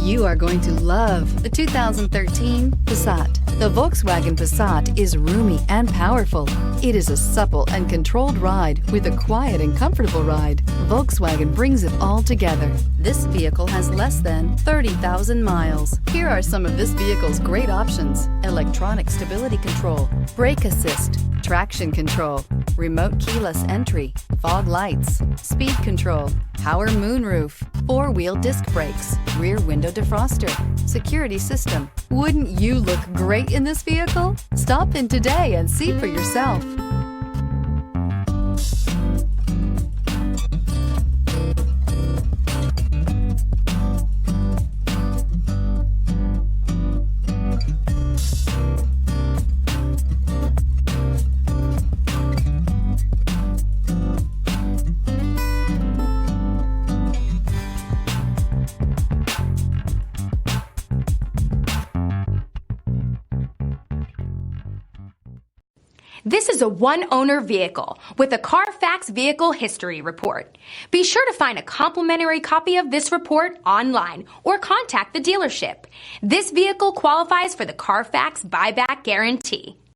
You are going to love the 2013 Passat. The Volkswagen Passat is roomy and powerful. It is a supple and controlled ride with a quiet and comfortable ride. Volkswagen brings it all together. This vehicle has less than 30,000 miles. Here are some of this vehicle's great options: electronic stability control, brake assist, traction control, remote keyless entry, fog lights, speed control, power moonroof, four-wheel disc brakes, rear window defroster, security system. Wouldn't you look great in this vehicle? Stop in today and see for yourself. This is a one-owner vehicle with a Carfax Vehicle History Report. Be sure to find a complimentary copy of this report online or contact the dealership. This vehicle qualifies for the Carfax Buyback Guarantee.